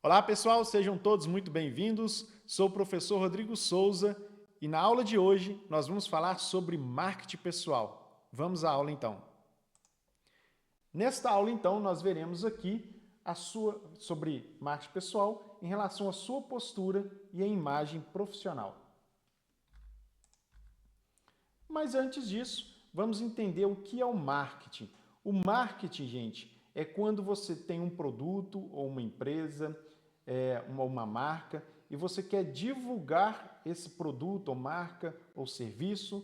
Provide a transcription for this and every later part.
Olá pessoal, sejam todos muito bem-vindos. Sou o professor Rodrigo Souza e na aula de hoje nós vamos falar sobre marketing pessoal. Vamos à aula então. Nesta aula então nós veremos aqui sobre marketing pessoal em relação à sua postura e à imagem profissional. Mas antes disso, vamos entender o que é o marketing. O marketing, gente, é quando você tem um produto ou uma empresa, uma marca, e você quer divulgar esse produto ou marca ou serviço,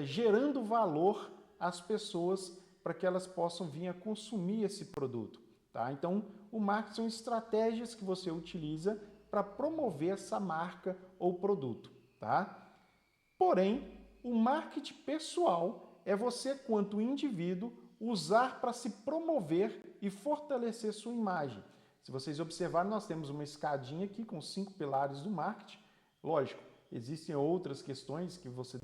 gerando valor às pessoas para que elas possam vir a consumir esse produto. Tá? Então, o marketing são estratégias que você utiliza para promover essa marca ou produto. Tá? Porém, o marketing pessoal é você, quanto indivíduo, usar para se promover e fortalecer sua imagem. Se vocês observarem, nós temos uma escadinha aqui com 5 pilares do marketing. Lógico, existem outras questões que você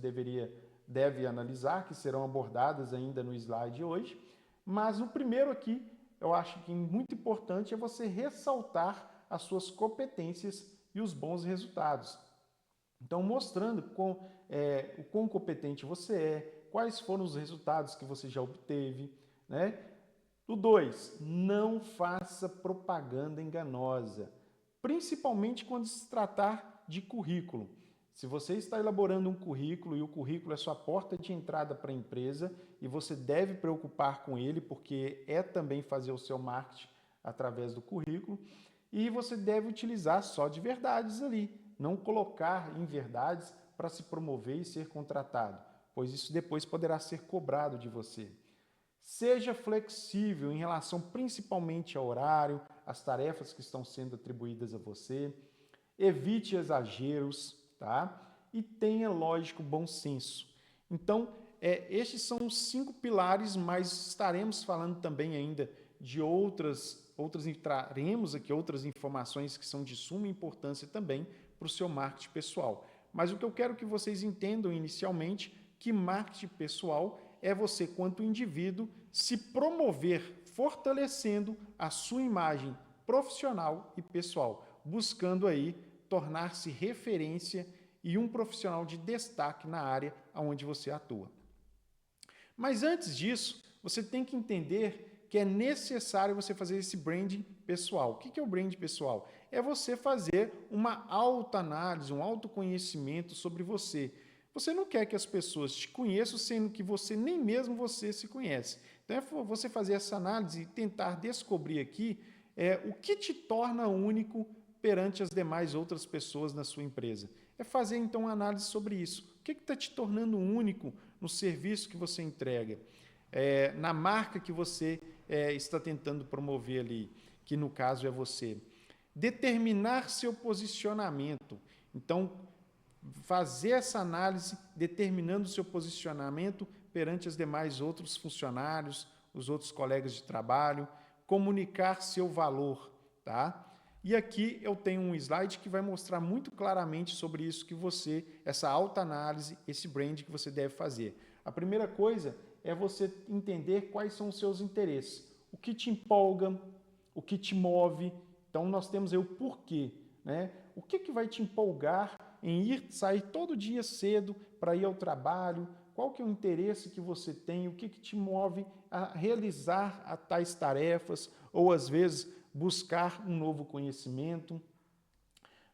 deve analisar, que serão abordadas ainda no slide de hoje. Mas o primeiro aqui, eu acho que muito importante é você ressaltar as suas competências e os bons resultados. Então, mostrando o quão competente você é, quais foram os resultados que você já obteve, né? O 2, não faça propaganda enganosa, principalmente quando se tratar de currículo. Se você está elaborando um currículo e o currículo é sua porta de entrada para a empresa e você deve preocupar com ele, porque é também fazer o seu marketing através do currículo, e você deve utilizar só de verdades ali, não colocar inverdades para se promover e ser contratado, pois isso depois poderá ser cobrado de você. Seja flexível em relação principalmente ao horário, às tarefas que estão sendo atribuídas a você. Evite exageros, tá? E tenha, lógico, bom senso. Então, estes são os 5 pilares, mas estaremos falando também ainda de traremos aqui outras informações que são de suma importância também para o seu marketing pessoal. Mas o que eu quero que vocês entendam inicialmente, que marketing pessoal é você, quanto indivíduo, se promover fortalecendo a sua imagem profissional e pessoal, buscando aí tornar-se referência e um profissional de destaque na área onde você atua. Mas antes disso, você tem que entender que é necessário você fazer esse branding pessoal. O que é o branding pessoal? É você fazer uma autoanálise, um autoconhecimento sobre você. Você não quer que as pessoas te conheçam, sendo que nem mesmo você se conhece. Então, é você fazer essa análise e tentar descobrir aqui o que te torna único perante as demais outras pessoas na sua empresa. É fazer, então, uma análise sobre isso. O que está te tornando único no serviço que você entrega? Na marca que você está tentando promover ali, que no caso é você. Determinar seu posicionamento. Então, fazer essa análise determinando o seu posicionamento perante os demais outros funcionários, os outros colegas de trabalho, comunicar seu valor, tá? E aqui eu tenho um slide que vai mostrar muito claramente sobre isso essa autoanálise, esse brand que você deve fazer. A primeira coisa é você entender quais são os seus interesses, o que te empolga, o que te move. Então nós temos aí o porquê, né? O que vai te empolgar em sair todo dia cedo para ir ao trabalho? Qual que é o interesse que você tem? O que te move a realizar tais tarefas ou às vezes buscar um novo conhecimento?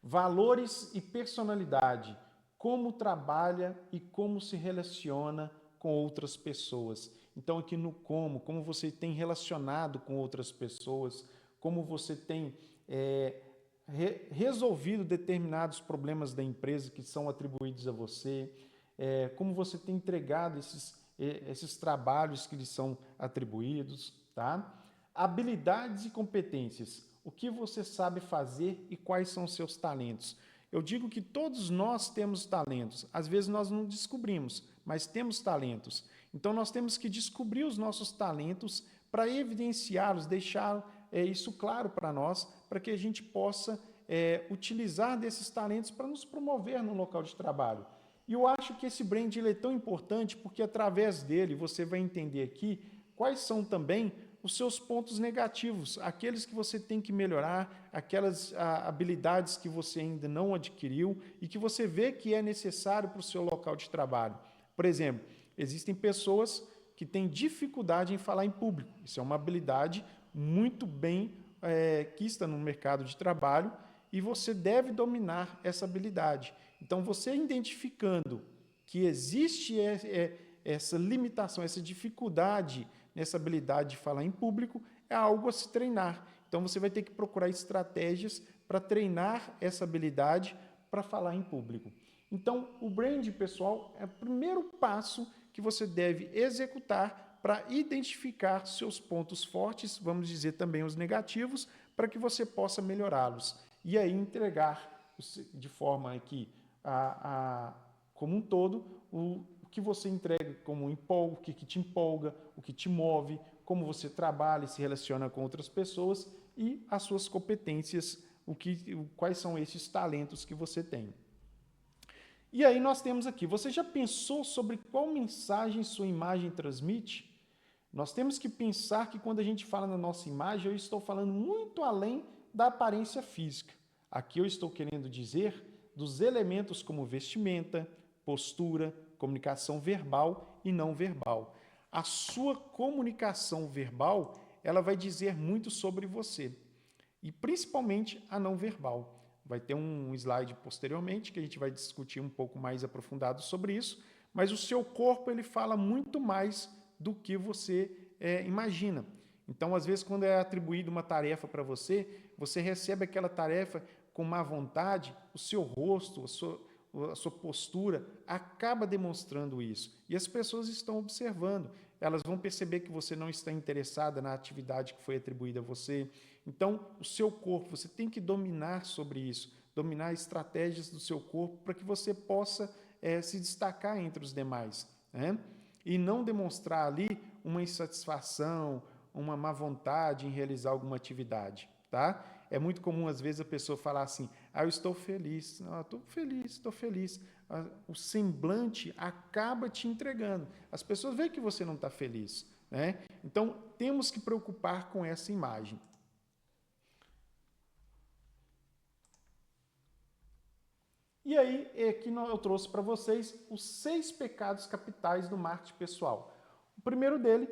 Valores e personalidade. Como trabalha e como se relaciona com outras pessoas. Então aqui no como você tem relacionado com outras pessoas, como você tem resolvido determinados problemas da empresa que são atribuídos a você, como você tem entregado esses trabalhos que lhe são atribuídos, tá? Habilidades e competências. O que você sabe fazer e quais são os seus talentos? Eu digo que todos nós temos talentos. Às vezes nós não descobrimos, mas temos talentos. Então nós temos que descobrir os nossos talentos para evidenciá-los, deixar isso claro para nós, para que a gente possa utilizar desses talentos para nos promover no local de trabalho. E eu acho que esse brand é tão importante porque através dele você vai entender aqui quais são também os seus pontos negativos, aqueles que você tem que melhorar, aquelas habilidades que você ainda não adquiriu e que você vê que é necessário para o seu local de trabalho. Por exemplo, existem pessoas que têm dificuldade em falar em público. Isso é uma habilidade muito bem quista no mercado de trabalho e você deve dominar essa habilidade. Então, você identificando que existe essa limitação, essa dificuldade nessa habilidade de falar em público, é algo a se treinar. Então, você vai ter que procurar estratégias para treinar essa habilidade para falar em público. Então, o brand pessoal é o primeiro passo que você deve executar para identificar seus pontos fortes, vamos dizer também os negativos, para que você possa melhorá-los. E aí entregar de forma que, como um todo, o que você entrega como empolga, o que te empolga, o que te move, como você trabalha e se relaciona com outras pessoas e as suas competências, quais são esses talentos que você tem. E aí nós temos aqui, você já pensou sobre qual mensagem sua imagem transmite? Nós temos que pensar que quando a gente fala na nossa imagem, eu estou falando muito além da aparência física. Aqui eu estou querendo dizer dos elementos como vestimenta, postura, comunicação verbal e não verbal. A sua comunicação verbal, ela vai dizer muito sobre você, e principalmente a não verbal. Vai ter um slide posteriormente que a gente vai discutir um pouco mais aprofundado sobre isso, mas o seu corpo ele fala muito mais do que você imagina. Então, às vezes, quando é atribuída uma tarefa para você, você recebe aquela tarefa com má vontade, o seu rosto, a sua postura acaba demonstrando isso. E as pessoas estão observando. Elas vão perceber que você não está interessada na atividade que foi atribuída a você. Então, o seu corpo, você tem que dominar sobre isso, dominar estratégias do seu corpo para que você possa se destacar entre os demais, né? E não demonstrar ali uma insatisfação, uma má vontade em realizar alguma atividade, tá? É muito comum, às vezes, a pessoa falar assim, eu estou feliz, estou feliz. O semblante acaba te entregando. As pessoas veem que você não está feliz, né? Então, temos que preocupar com essa imagem. E aí, aqui eu trouxe para vocês os 6 pecados capitais do marketing pessoal. O primeiro dele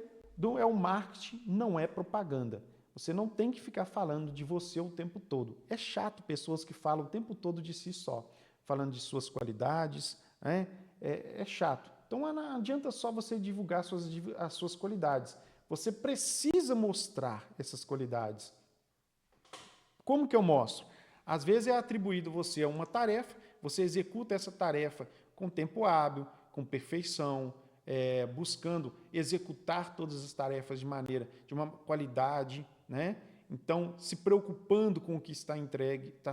é o marketing não é propaganda. Você não tem que ficar falando de você o tempo todo. É chato pessoas que falam o tempo todo de si só, falando de suas qualidades, né? É chato. Então, não adianta só você divulgar as suas qualidades. Você precisa mostrar essas qualidades. Como que eu mostro? Às vezes é atribuído você a uma tarefa, você executa essa tarefa com tempo hábil, com perfeição, buscando executar todas as tarefas de uma qualidade, né? Então, se preocupando com o que está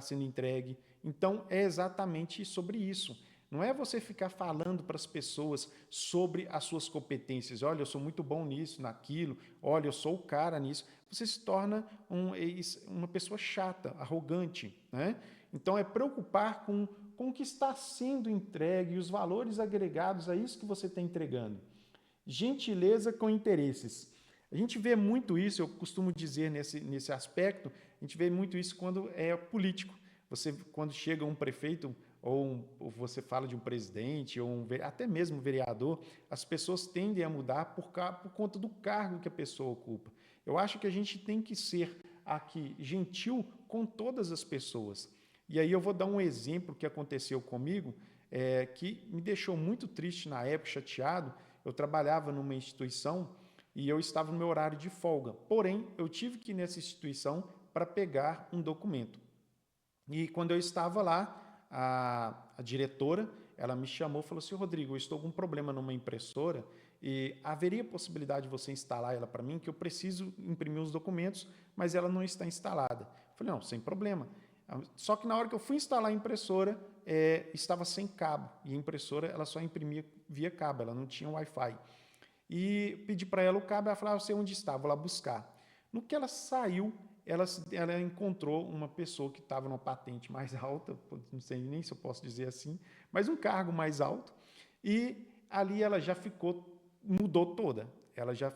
sendo entregue. Então, é exatamente sobre isso. Não é você ficar falando para as pessoas sobre as suas competências. Olha, eu sou muito bom nisso, naquilo. Olha, eu sou o cara nisso. Você se torna uma pessoa chata, arrogante, né? Então, é preocupar com o que está sendo entregue e os valores agregados a isso que você está entregando. Gentileza com interesses. A gente vê muito isso, eu costumo dizer nesse aspecto, a gente vê muito isso quando é político. Quando chega um prefeito ou você fala de um presidente, ou até mesmo um vereador, as pessoas tendem a mudar por conta do cargo que a pessoa ocupa. Eu acho que a gente tem que ser aqui gentil com todas as pessoas. E aí eu vou dar um exemplo que aconteceu comigo, que me deixou muito triste na época, chateado. Eu trabalhava numa instituição e eu estava no meu horário de folga. Porém, eu tive que ir nessa instituição para pegar um documento. E quando eu estava lá, a diretora, ela me chamou e falou assim, Rodrigo, eu estou com um problema numa impressora e haveria possibilidade de você instalar ela para mim, que eu preciso imprimir os documentos, mas ela não está instalada. Eu falei, não, sem problema. Só que na hora que eu fui instalar a impressora, estava sem cabo. E a impressora ela só imprimia via cabo, ela não tinha Wi-Fi. E pedi para ela o cabo, ela falou, eu sei onde está, vou lá buscar. No que ela saiu, ela encontrou uma pessoa que estava numa patente mais alta, não sei nem se eu posso dizer assim, mas um cargo mais alto, e ali ela já mudou toda. Ela já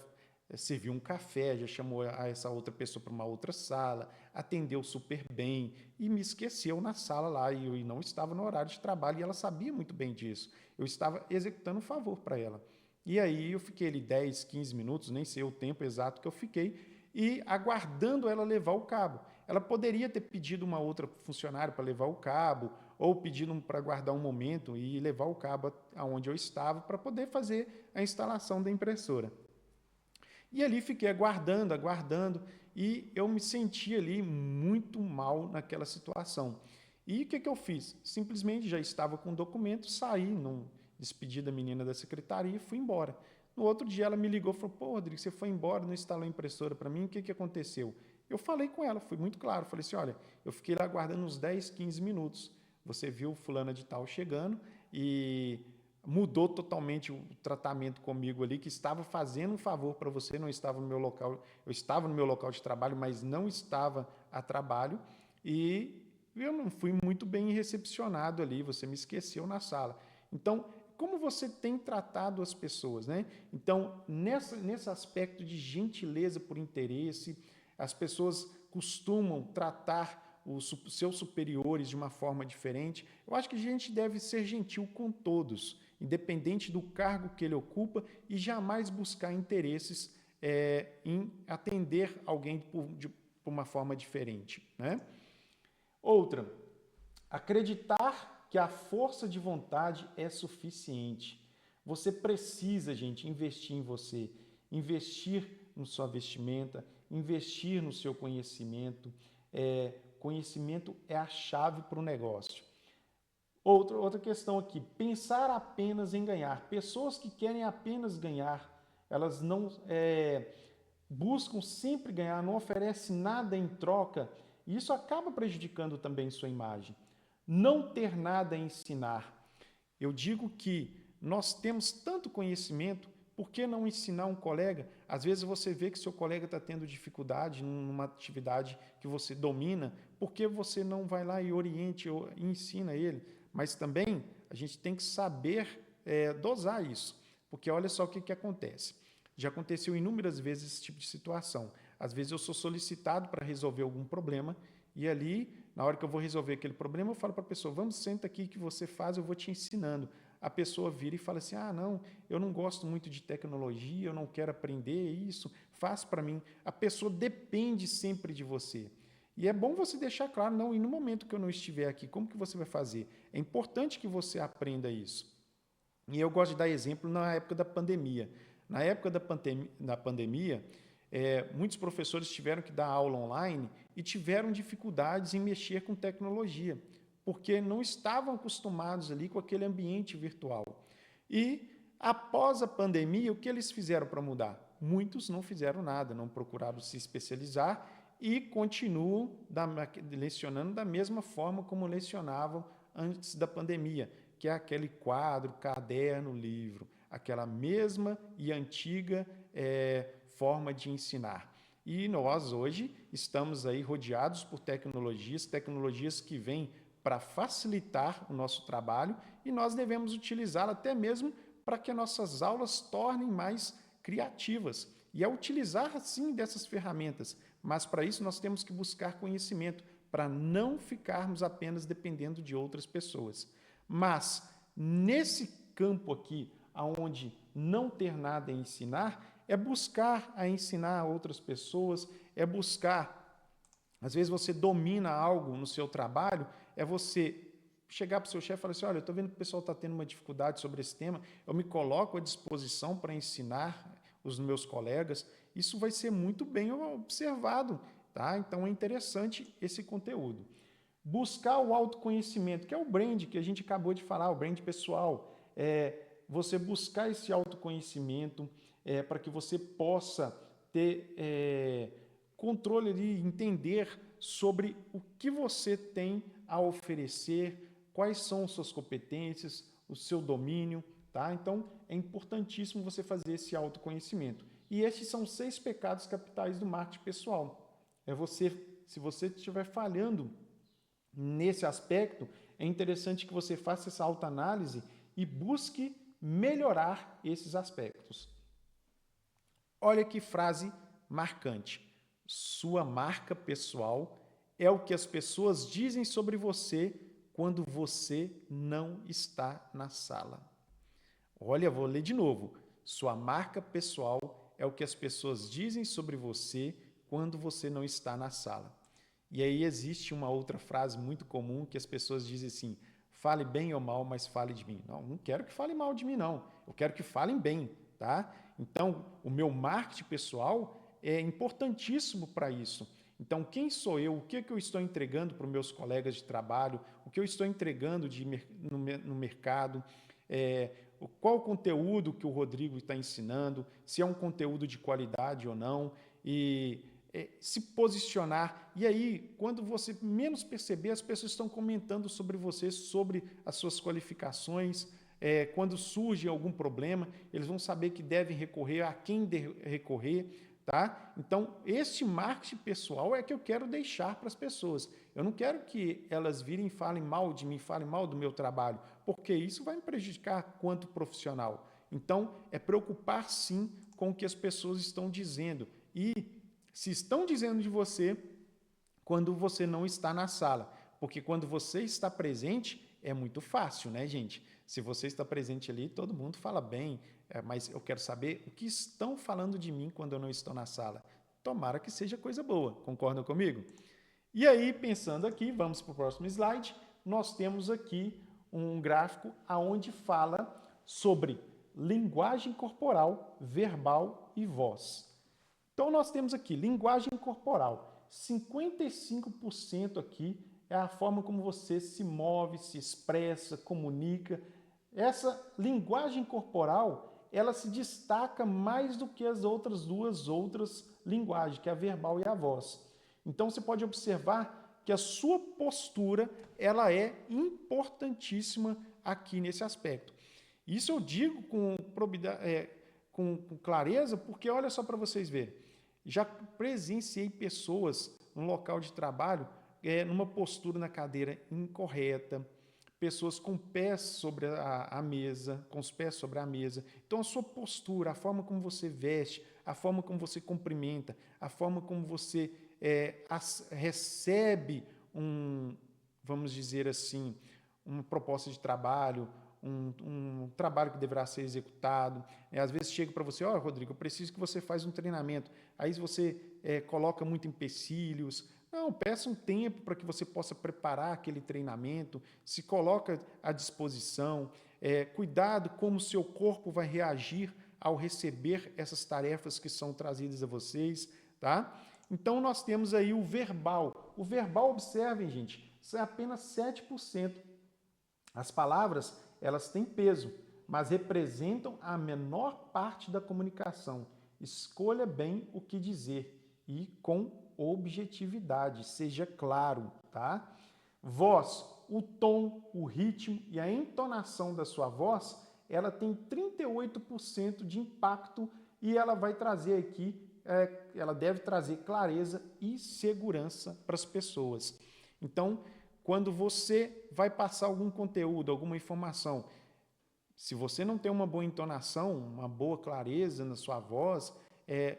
serviu um café, já chamou essa outra pessoa para uma outra sala, atendeu super bem e me esqueceu na sala lá e eu não estava no horário de trabalho e ela sabia muito bem disso. Eu estava executando um favor para ela. E aí eu fiquei ali 10, 15 minutos, nem sei o tempo exato que eu fiquei, e aguardando ela levar o cabo. Ela poderia ter pedido uma outra funcionária para levar o cabo, ou pedido para aguardar um momento e levar o cabo aonde eu estava para poder fazer a instalação da impressora. E ali fiquei aguardando, aguardando, e eu me senti ali muito mal naquela situação. E o que eu fiz? Simplesmente já estava com o documento, saí, não despedi da menina da secretaria e fui embora. No outro dia ela me ligou e falou, pô, Rodrigo, você foi embora, não instalou a impressora para mim, o que aconteceu? Eu falei com ela, fui muito claro, falei assim, olha, eu fiquei lá aguardando uns 10, 15 minutos, você viu fulana de tal chegando e mudou totalmente o tratamento comigo ali, que estava fazendo um favor para você, não estava no meu local, eu estava no meu local de trabalho, mas não estava a trabalho, e eu não fui muito bem recepcionado ali, você me esqueceu na sala. Então, como você tem tratado as pessoas, né? Então, nesse aspecto de gentileza por interesse, as pessoas costumam tratar os seus superiores de uma forma diferente. Eu acho que a gente deve ser gentil com todos, independente do cargo que ele ocupa, e jamais buscar interesses em atender alguém por uma forma diferente, né? Outra, acreditar que a força de vontade é suficiente. Você precisa, gente, investir em você, investir na sua vestimenta, investir no seu conhecimento. Conhecimento é a chave para o negócio. Outra questão aqui, pensar apenas em ganhar. Pessoas que querem apenas ganhar, elas não buscam sempre ganhar, não oferecem nada em troca, e isso acaba prejudicando também sua imagem. Não ter nada a ensinar. Eu digo que nós temos tanto conhecimento, por que não ensinar um colega? Às vezes você vê que seu colega está tendo dificuldade numa atividade que você domina, por que você não vai lá e oriente ou ensina ele? Mas também a gente tem que saber dosar isso, porque olha só o que acontece. Já aconteceu inúmeras vezes esse tipo de situação. Às vezes eu sou solicitado para resolver algum problema e ali, na hora que eu vou resolver aquele problema, eu falo para a pessoa, vamos, senta aqui que você faz, eu vou te ensinando. A pessoa vira e fala assim, não, eu não gosto muito de tecnologia, eu não quero aprender isso, faz para mim. A pessoa depende sempre de você. E é bom você deixar claro, não, e no momento que eu não estiver aqui, como que você vai fazer? É importante que você aprenda isso. E eu gosto de dar exemplo na época da pandemia. Na época da pandemia, muitos professores tiveram que dar aula online e tiveram dificuldades em mexer com tecnologia, porque não estavam acostumados ali com aquele ambiente virtual. E após a pandemia, o que eles fizeram para mudar? Muitos não fizeram nada, não procuraram se especializar e continuam lecionando da mesma forma como lecionavam antes da pandemia, que é aquele quadro, caderno, livro, aquela mesma e antiga forma de ensinar. E nós hoje estamos aí rodeados por tecnologias que vêm para facilitar o nosso trabalho e nós devemos utilizá-la até mesmo para que nossas aulas tornem mais criativas. E é utilizar, sim, dessas ferramentas, mas para isso nós temos que buscar conhecimento, para não ficarmos apenas dependendo de outras pessoas. Mas, nesse campo aqui, onde não ter nada a ensinar, é buscar a ensinar a outras pessoas, é buscar, às vezes você domina algo no seu trabalho, é você chegar para o seu chefe e falar assim, olha, eu estou vendo que o pessoal está tendo uma dificuldade sobre esse tema, eu me coloco à disposição para ensinar os meus colegas, isso vai ser muito bem observado, tá? Então é interessante esse conteúdo. Buscar o autoconhecimento, que é o brand que a gente acabou de falar, o brand pessoal, você buscar esse autoconhecimento para que você possa ter controle e entender sobre o que você tem a oferecer, quais são suas competências, o seu domínio, tá? Então, é importantíssimo você fazer esse autoconhecimento. E esses são 6 pecados capitais do marketing pessoal. Se você estiver falhando nesse aspecto, é interessante que você faça essa autoanálise e busque melhorar esses aspectos. Olha que frase marcante. Sua marca pessoal é o que as pessoas dizem sobre você quando você não está na sala. Olha, vou ler de novo. Sua marca pessoal é o que as pessoas dizem sobre você quando você não está na sala. E aí existe uma outra frase muito comum que as pessoas dizem assim: fale bem ou mal, mas fale de mim. Não, não quero que fale mal de mim, não. Eu quero que falem bem, tá? Então, o meu marketing pessoal é importantíssimo para isso. Então, quem sou eu? O que eu estou entregando para os meus colegas de trabalho? O que eu estou entregando no mercado? Qual o conteúdo que o Rodrigo está ensinando? Se é um conteúdo de qualidade ou não? E se posicionar. E aí, quando você menos perceber, as pessoas estão comentando sobre você, sobre as suas qualificações. Quando surge algum problema, eles vão saber que devem recorrer, a quem recorrer. Tá? Então, este marketing pessoal é que eu quero deixar para as pessoas. Eu não quero que elas virem e falem mal de mim, falem mal do meu trabalho, porque isso vai me prejudicar quanto profissional. Então, é preocupar sim com o que as pessoas estão dizendo. E se estão dizendo de você quando você não está na sala. Porque quando você está presente, é muito fácil, né, gente? Se você está presente ali, todo mundo fala bem, mas eu quero saber o que estão falando de mim quando eu não estou na sala. Tomara que seja coisa boa, concordam comigo? E aí, pensando aqui, vamos para o próximo slide, nós temos aqui um gráfico onde fala sobre linguagem corporal, verbal e voz. Então, nós temos aqui linguagem corporal. 55% aqui é a forma como você se move, se expressa, comunica. Essa linguagem corporal, ela se destaca mais do que as outras linguagens, que é a verbal e a voz. Então, você pode observar que a sua postura, ela é importantíssima aqui nesse aspecto. Isso eu digo com clareza, porque olha só para vocês verem. Já presenciei pessoas no local de trabalho numa postura na cadeira incorreta, pessoas com pés sobre a mesa, com os pés sobre a mesa. Então, a sua postura, a forma como você veste, a forma como você cumprimenta, a forma como você recebe vamos dizer assim, uma proposta de trabalho, um trabalho que deverá ser executado. Às vezes chega para você: Rodrigo, eu preciso que você faça um treinamento. Aí você coloca muito empecilhos. Não, peça um tempo para que você possa preparar aquele treinamento, se coloca à disposição. Cuidado como o seu corpo vai reagir ao receber essas tarefas que são trazidas a vocês, tá? Então, nós temos aí o verbal. O verbal, observem, gente, isso é apenas 7%. As palavras, elas têm peso, mas representam a menor parte da comunicação. Escolha bem o que dizer e com objetividade, seja claro, tá? Voz, o tom, o ritmo e a entonação da sua voz, ela tem 38% de impacto e ela vai trazer aqui, ela deve trazer clareza e segurança para as pessoas. Então, quando você vai passar algum conteúdo, alguma informação, se você não tem uma boa entonação, uma boa clareza na sua voz,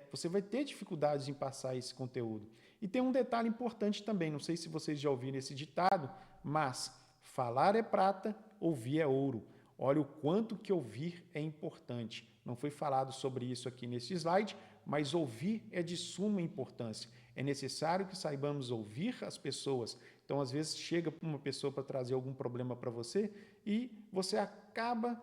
você vai ter dificuldades em passar esse conteúdo. E tem um detalhe importante também, não sei se vocês já ouviram esse ditado, mas falar é prata, ouvir é ouro. Olha o quanto que ouvir é importante. Não foi falado sobre isso aqui nesse slide, mas ouvir é de suma importância. É necessário que saibamos ouvir as pessoas. Então, às vezes, chega uma pessoa para trazer algum problema para você e você acaba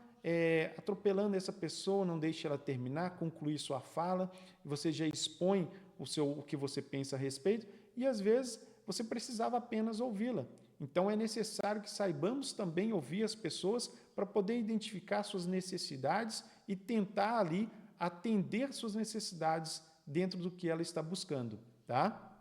atropelando essa pessoa, não deixa ela terminar, concluir sua fala, você já expõe o que você pensa a respeito e, às vezes, você precisava apenas ouvi-la. Então, é necessário que saibamos também ouvir as pessoas para poder identificar suas necessidades e tentar ali atender suas necessidades dentro do que ela está buscando, tá?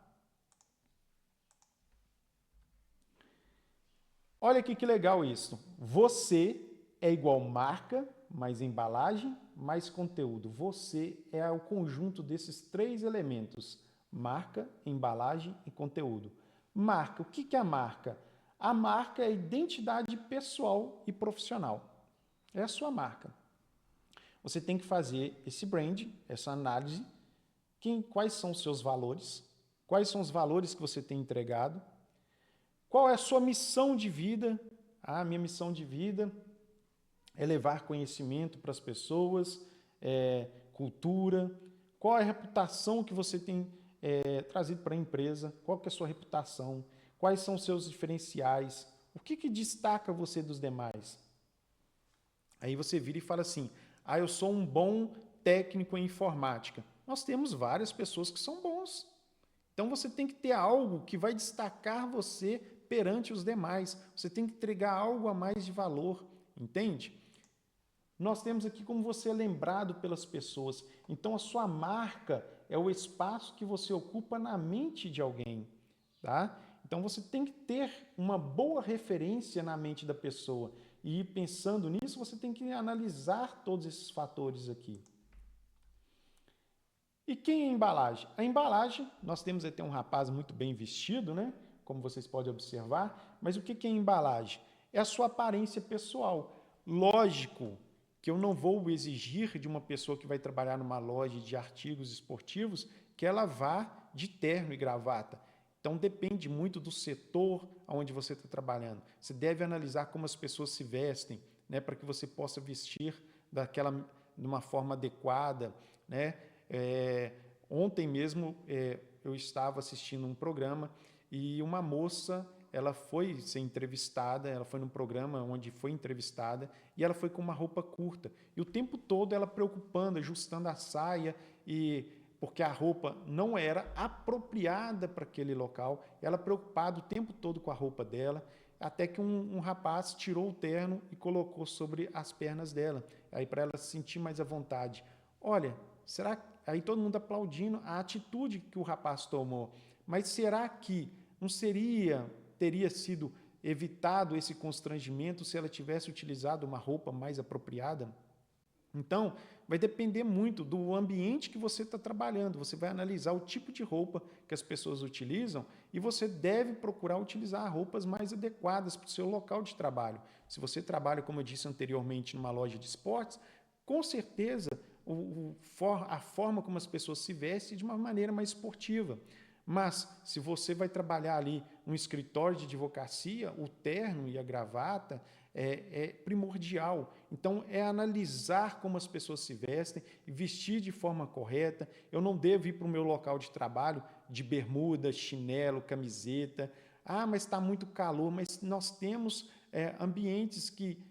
Olha aqui que legal isso. Você é igual marca, mais embalagem, mais conteúdo. Você é o conjunto desses 3 elementos: marca, embalagem e conteúdo. Marca, o que é a marca? A marca é a identidade pessoal e profissional. É a sua marca. você tem que fazer esse branding, essa análise, quais são os seus valores, quais são os valores que você tem entregado, qual é a sua missão de vida. Ah, minha missão de vida é levar conhecimento para as pessoas, cultura. Qual é a reputação que você tem trazido para a empresa? Qual que é a sua reputação? Quais são os seus diferenciais? O que destaca você dos demais? Aí você vira e fala assim, eu sou um bom técnico em informática. Nós temos várias pessoas que são bons. Então você tem que ter algo que vai destacar você perante os demais. Você tem que entregar algo a mais de valor, entende? Nós temos aqui como você é lembrado pelas pessoas. Então a sua marca é o espaço que você ocupa na mente de alguém, tá? Então você tem que ter uma boa referência na mente da pessoa. E pensando nisso, você tem que analisar todos esses fatores aqui. E quem é a embalagem? A embalagem, nós temos até um rapaz muito bem vestido, né? Como vocês podem observar, mas o que é a embalagem? É a sua aparência pessoal. Lógico que eu não vou exigir de uma pessoa que vai trabalhar numa loja de artigos esportivos que ela vá de terno e gravata. Então depende muito do setor onde você está trabalhando. Você deve analisar como as pessoas se vestem, né, para que você possa vestir de uma forma adequada, né? Ontem mesmo eu estava assistindo um programa e uma moça, ela foi ser entrevistada, ela foi num programa onde foi entrevistada e ela foi com uma roupa curta. E o tempo todo ela preocupando, ajustando a saia, porque a roupa não era apropriada para aquele local, ela preocupada o tempo todo com a roupa dela, até que um rapaz tirou o terno e colocou sobre as pernas dela, aí para ela se sentir mais à vontade. Olha, aí todo mundo aplaudindo a atitude que o rapaz tomou, mas será que não teria sido evitado esse constrangimento se ela tivesse utilizado uma roupa mais apropriada? Então, vai depender muito do ambiente que você está trabalhando. Você vai analisar o tipo de roupa que as pessoas utilizam e você deve procurar utilizar roupas mais adequadas para o seu local de trabalho. Se você trabalha, como eu disse anteriormente, numa loja de esportes, com certeza a forma como as pessoas se vestem é de uma maneira mais esportiva. Mas, se você vai trabalhar ali num escritório de advocacia, o terno e a gravata é primordial. Então, é analisar como as pessoas se vestem, vestir de forma correta. Eu não devo ir para o meu local de trabalho de bermuda, chinelo, camiseta. Mas está muito calor. Mas nós temos ambientes que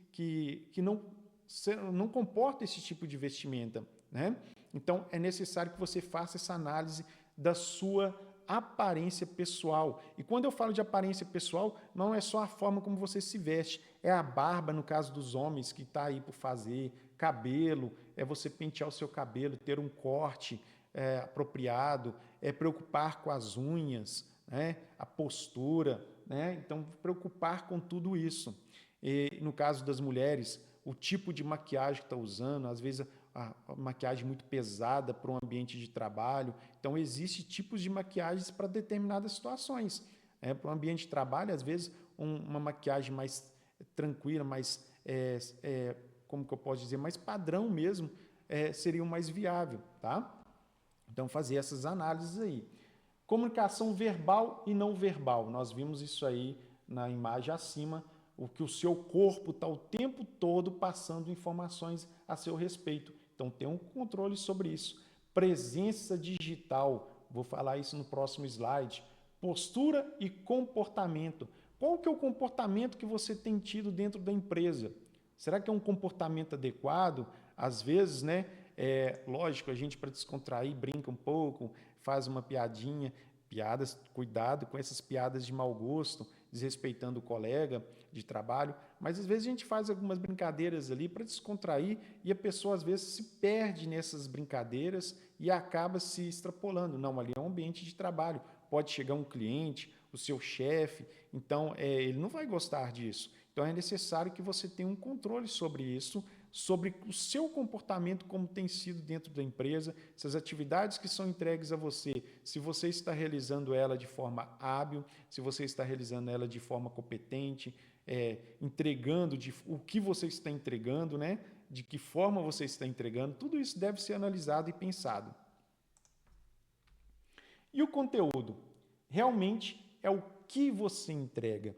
não comportam esse tipo de vestimenta, né? Então, é necessário que você faça essa análise da sua aparência pessoal. E quando eu falo de aparência pessoal, não é só a forma como você se veste, é a barba, no caso dos homens, que está aí por fazer, cabelo, é você pentear o seu cabelo, ter um corte apropriado, é preocupar com as unhas, né? A postura, né? Então, preocupar com tudo isso. E, no caso das mulheres, o tipo de maquiagem que está usando, às vezes a maquiagem muito pesada para um ambiente de trabalho. Então, existem tipos de maquiagens para determinadas situações. Para um ambiente de trabalho, às vezes, uma maquiagem mais tranquila, mais, como que eu posso dizer, mais padrão mesmo, seria o mais viável, tá? Então, fazer essas análises aí. Comunicação verbal e não verbal. Nós vimos isso aí na imagem acima, o que o seu corpo está o tempo todo passando informações a seu respeito. Então, tem um controle sobre isso. Presença digital, vou falar isso no próximo slide. Postura e comportamento. Qual que é o comportamento que você tem tido dentro da empresa? Será que é um comportamento adequado? Às vezes, né? Lógico, a gente para descontrair brinca um pouco, faz uma piadinha, cuidado com essas piadas de mau gosto, desrespeitando o colega de trabalho, mas às vezes a gente faz algumas brincadeiras ali para descontrair e a pessoa às vezes se perde nessas brincadeiras e acaba se extrapolando. Não, ali é um ambiente de trabalho, pode chegar um cliente, o seu chefe, então ele não vai gostar disso. Então é necessário que você tenha um controle sobre isso, sobre o seu comportamento, como tem sido dentro da empresa, se as atividades que são entregues a você, se você está realizando ela de forma hábil, se você está realizando ela de forma competente, entregando o que você está entregando, né? De que forma você está entregando, tudo isso deve ser analisado e pensado. E o conteúdo? Realmente é o que você entrega,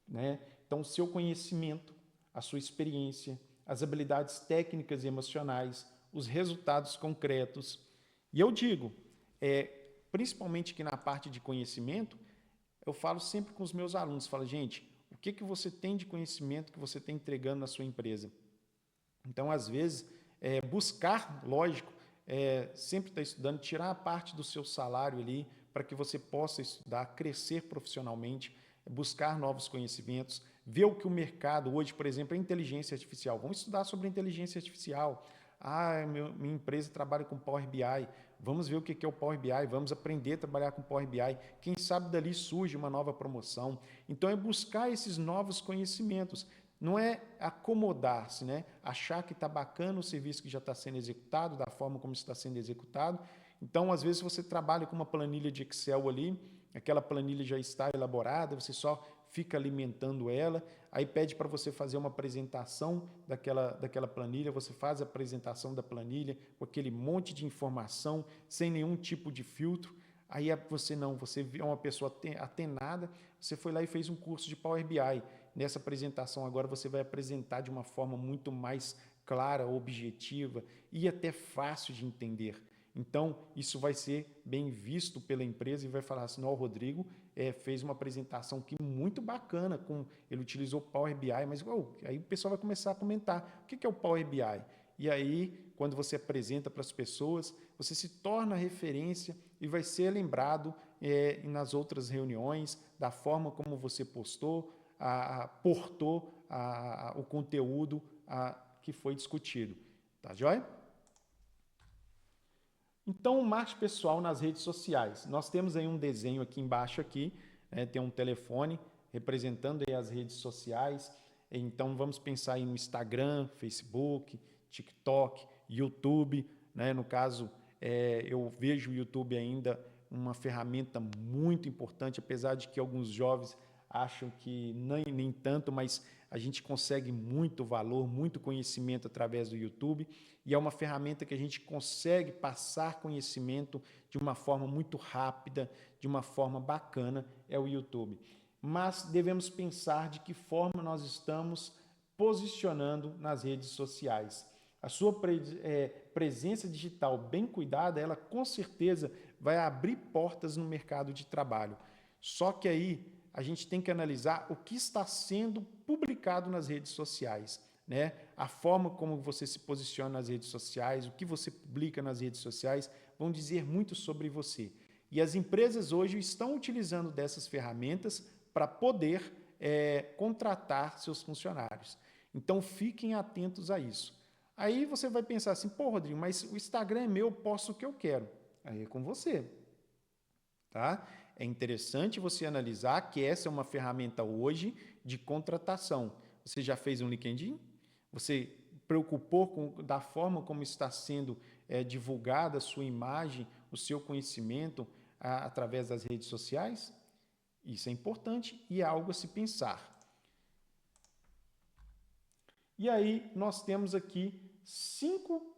né? Então, o seu conhecimento, a sua experiência, as habilidades técnicas e emocionais, os resultados concretos. E eu digo, principalmente que na parte de conhecimento, eu falo sempre com os meus alunos, falo, gente, o que você tem de conhecimento que você está entregando na sua empresa? Então, às vezes, buscar, lógico, sempre estar estudando, tirar a parte do seu salário ali para que você possa estudar, crescer profissionalmente, buscar novos conhecimentos, ver o que o mercado hoje, por exemplo, é inteligência artificial. Vamos estudar sobre inteligência artificial. Minha empresa trabalha com Power BI. Vamos ver o que é o Power BI, vamos aprender a trabalhar com Power BI. Quem sabe dali surge uma nova promoção. Então, é buscar esses novos conhecimentos. Não é acomodar-se, né? Achar que está bacana o serviço que já está sendo executado, da forma como está sendo executado. Então, às vezes, você trabalha com uma planilha de Excel ali, aquela planilha já está elaborada, você só fica alimentando ela, aí pede para você fazer uma apresentação daquela planilha, você faz a apresentação da planilha com aquele monte de informação, sem nenhum tipo de filtro. Aí você é uma pessoa atenada, você foi lá e fez um curso de Power BI. Nessa apresentação agora você vai apresentar de uma forma muito mais clara, objetiva e até fácil de entender. Então, isso vai ser bem visto pela empresa e vai falar assim, o Rodrigo fez uma apresentação aqui muito bacana, ele utilizou Power BI, mas aí o pessoal vai começar a comentar, o que é o Power BI? E aí, quando você apresenta para as pessoas, você se torna referência e vai ser lembrado nas outras reuniões, da forma como você portou o conteúdo que foi discutido. Tá joia? Então, o marketing pessoal nas redes sociais. Nós temos aí um desenho aqui embaixo, aqui, tem um telefone representando aí as redes sociais. Então, vamos pensar aí no Instagram, Facebook, TikTok, YouTube. Né? No caso, eu vejo o YouTube ainda uma ferramenta muito importante, apesar de que alguns jovens acham que nem tanto, mas a gente consegue muito valor, muito conhecimento através do YouTube e é uma ferramenta que a gente consegue passar conhecimento de uma forma muito rápida, de uma forma bacana, é o YouTube. Mas devemos pensar de que forma nós estamos posicionando nas redes sociais. A sua presença digital bem cuidada, ela com certeza vai abrir portas no mercado de trabalho. Só que aí a gente tem que analisar o que está sendo publicado nas redes sociais, né? A forma como você se posiciona nas redes sociais, o que você publica nas redes sociais, vão dizer muito sobre você. E as empresas hoje estão utilizando dessas ferramentas para poder contratar seus funcionários. Então, fiquem atentos a isso. Aí você vai pensar assim, pô, Rodrigo, mas o Instagram é meu, eu posto o que eu quero. Aí é com você, tá? É interessante você analisar que essa é uma ferramenta hoje de contratação. Você já fez um LinkedIn? Você preocupou da forma como está sendo divulgada a sua imagem, o seu conhecimento através das redes sociais? Isso é importante e é algo a se pensar. E aí nós temos aqui 5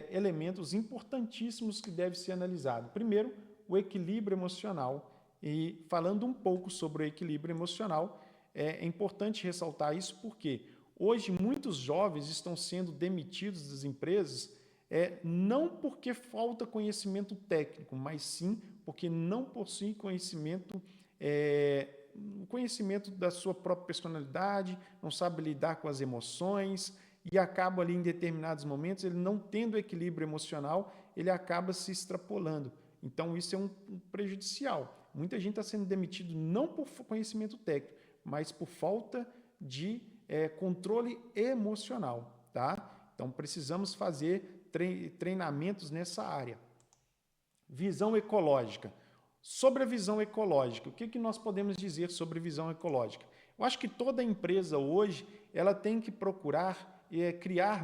elementos importantíssimos que devem ser analisados. Primeiro, o equilíbrio emocional. E falando um pouco sobre o equilíbrio emocional, é importante ressaltar isso porque hoje muitos jovens estão sendo demitidos das empresas não porque falta conhecimento técnico, mas sim porque não possuem conhecimento da sua própria personalidade, não sabe lidar com as emoções e acaba ali em determinados momentos, ele não tendo equilíbrio emocional, ele acaba se extrapolando. Então, isso é um prejudicial. Muita gente está sendo demitido não por conhecimento técnico, mas por falta de controle emocional. Tá? Então, precisamos fazer treinamentos nessa área. Visão ecológica. Sobre a visão ecológica, o que nós podemos dizer sobre visão ecológica? Eu acho que toda empresa hoje ela tem que procurar criar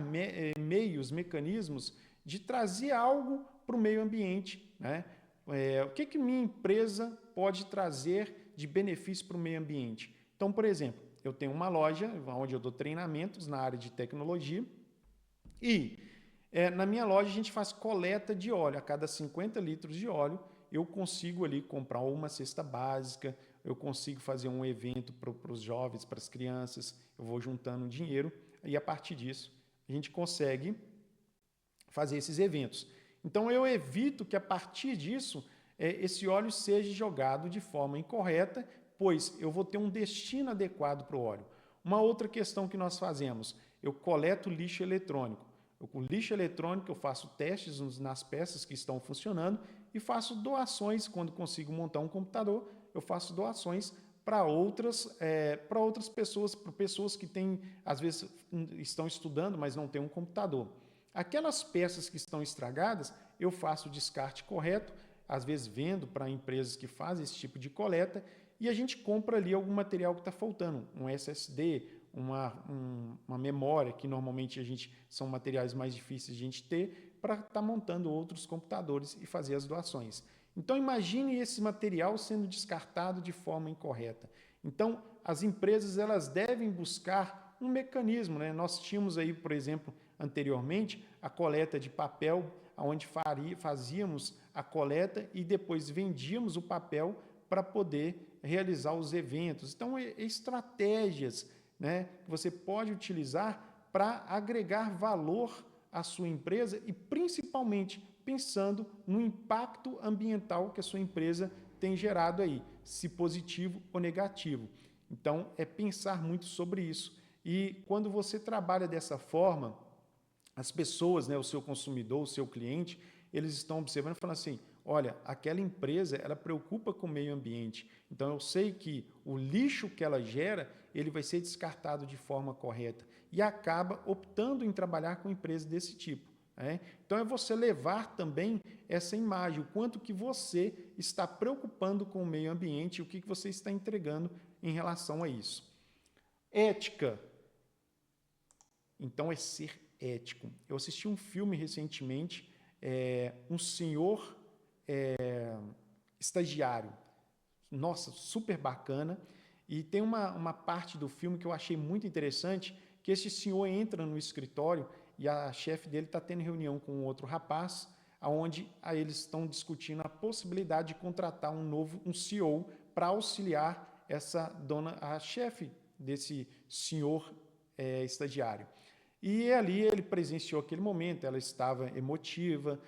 meios, mecanismos de trazer algo para o meio ambiente. Né? O que minha empresa pode trazer de benefício para o meio ambiente? Então, por exemplo, eu tenho uma loja onde eu dou treinamentos na área de tecnologia E na minha loja a gente faz coleta de óleo. A cada 50 litros de óleo eu consigo ali comprar uma cesta básica, eu consigo fazer um evento para os jovens, para as crianças, eu vou juntando dinheiro e a partir disso a gente consegue fazer esses eventos. Então eu evito que a partir disso esse óleo seja jogado de forma incorreta, pois eu vou ter um destino adequado para o óleo. Uma outra questão que nós fazemos, eu coleto lixo eletrônico. Com lixo eletrônico eu faço testes nas peças que estão funcionando e faço doações. Quando consigo montar um computador, eu faço doações para outras pessoas, para pessoas que têm, às vezes estão estudando, mas não têm um computador. Aquelas peças que estão estragadas, eu faço o descarte correto, às vezes vendo para empresas que fazem esse tipo de coleta e a gente compra ali algum material que está faltando, um SSD, uma memória, que normalmente são materiais mais difíceis de a gente ter, para estar montando outros computadores e fazer as doações. Então imagine esse material sendo descartado de forma incorreta. Então as empresas elas devem buscar um mecanismo, né? Nós tínhamos aí, por exemplo, anteriormente, a coleta de papel, onde fazíamos a coleta e depois vendíamos o papel para poder realizar os eventos. Então, estratégias, né, que você pode utilizar para agregar valor à sua empresa e, principalmente, pensando no impacto ambiental que a sua empresa tem gerado aí, se positivo ou negativo. Então, é pensar muito sobre isso. E quando você trabalha dessa forma, as pessoas, né, o seu consumidor, o seu cliente, eles estão observando e falando assim, olha, aquela empresa, ela preocupa com o meio ambiente. Então, eu sei que o lixo que ela gera, ele vai ser descartado de forma correta. E acaba optando em trabalhar com empresas desse tipo. Né? Então, é você levar também essa imagem, o quanto que você está preocupando com o meio ambiente, o que você está entregando em relação a isso. Ética. Então, é ser ético. Eu assisti um filme recentemente, um senhor estagiário. Nossa, super bacana. E tem uma parte do filme que eu achei muito interessante, que esse senhor entra no escritório e a chefe dele está tendo reunião com outro rapaz, onde eles estão discutindo a possibilidade de contratar um CEO para auxiliar a chefe desse senhor estagiário. E ali ele presenciou aquele momento, ela estava emotiva,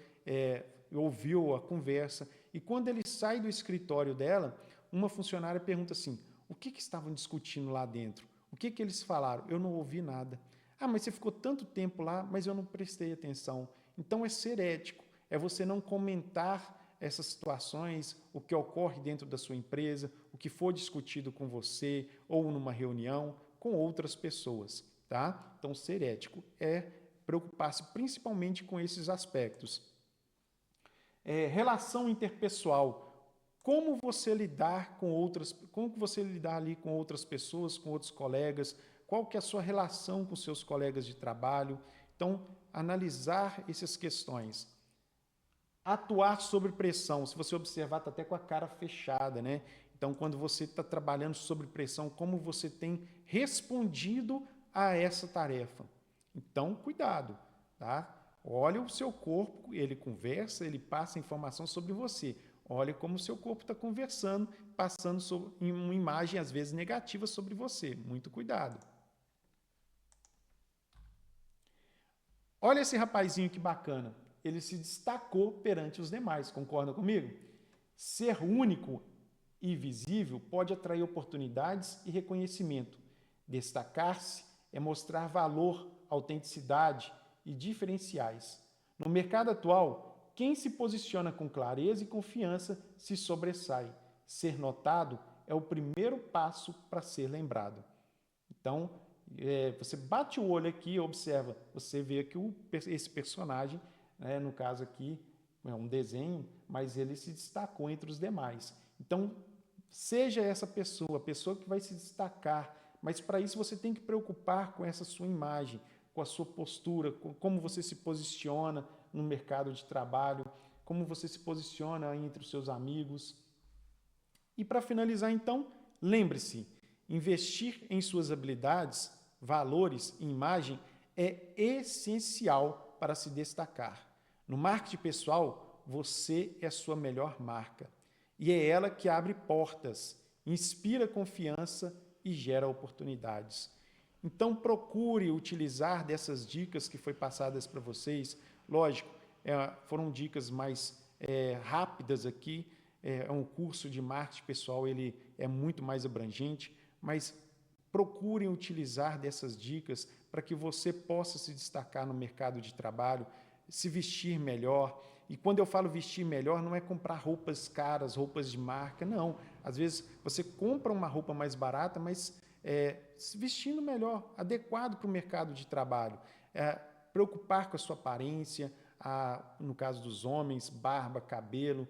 ouviu a conversa, e quando ele sai do escritório dela, uma funcionária pergunta assim, o que estavam discutindo lá dentro? O que eles falaram? Eu não ouvi nada. Ah, mas você ficou tanto tempo lá, mas eu não prestei atenção. Então é ser ético, é você não comentar essas situações, o que ocorre dentro da sua empresa, o que for discutido com você ou numa reunião com outras pessoas. Tá? Então, ser ético é preocupar-se principalmente com esses aspectos. Relação interpessoal. Como você lidar ali com outras pessoas, com outros colegas, qual que é a sua relação com seus colegas de trabalho. Então, analisar essas questões. Atuar sob pressão. Se você observar, está até com a cara fechada, né? Então, quando você está trabalhando sob pressão, como você tem respondido a essa tarefa. Então, cuidado, tá? Olha o seu corpo, ele conversa, ele passa informação sobre você. Olha como o seu corpo está conversando, passando uma imagem, às vezes, negativa sobre você. Muito cuidado. Olha esse rapazinho que bacana. Ele se destacou perante os demais, concorda comigo? Ser único e visível pode atrair oportunidades e reconhecimento. Destacar-se é mostrar valor, autenticidade e diferenciais. No mercado atual, quem se posiciona com clareza e confiança se sobressai. Ser notado é o primeiro passo para ser lembrado. Então, você bate o olho aqui e observa, você vê que esse personagem, no caso aqui, é um desenho, mas ele se destacou entre os demais. Então, seja essa pessoa, a pessoa que vai se destacar, mas para isso você tem que preocupar com essa sua imagem, com a sua postura, com como você se posiciona no mercado de trabalho, como você se posiciona entre os seus amigos. E para finalizar, então, lembre-se, investir em suas habilidades, valores e imagem é essencial para se destacar. No marketing pessoal, você é a sua melhor marca e é ela que abre portas, inspira confiança e gera oportunidades. Então, procure utilizar dessas dicas que foi passadas para vocês. Lógico, foram dicas mais rápidas aqui. É um curso de marketing pessoal, ele é muito mais abrangente, mas procurem utilizar dessas dicas para que você possa se destacar no mercado de trabalho, se vestir melhor. E quando eu falo vestir melhor, não é comprar roupas caras, roupas de marca, não. Às vezes você compra uma roupa mais barata, mas se vestindo melhor, adequado para o mercado de trabalho. Preocupar com a sua aparência, no caso dos homens, barba, cabelo,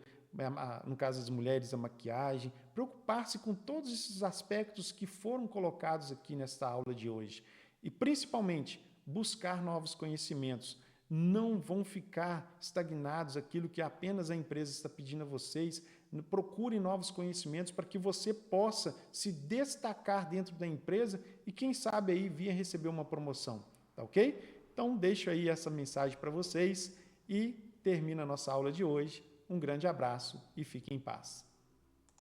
no caso das mulheres, a maquiagem. Preocupar-se com todos esses aspectos que foram colocados aqui nesta aula de hoje. E, principalmente, buscar novos conhecimentos. Não vão ficar estagnados aquilo que apenas a empresa está pedindo a vocês. Procure novos conhecimentos para que você possa se destacar dentro da empresa e, quem sabe, aí vir a receber uma promoção. Tá ok? Então, deixo aí essa mensagem para vocês e termino a nossa aula de hoje. Um grande abraço e fiquem em paz.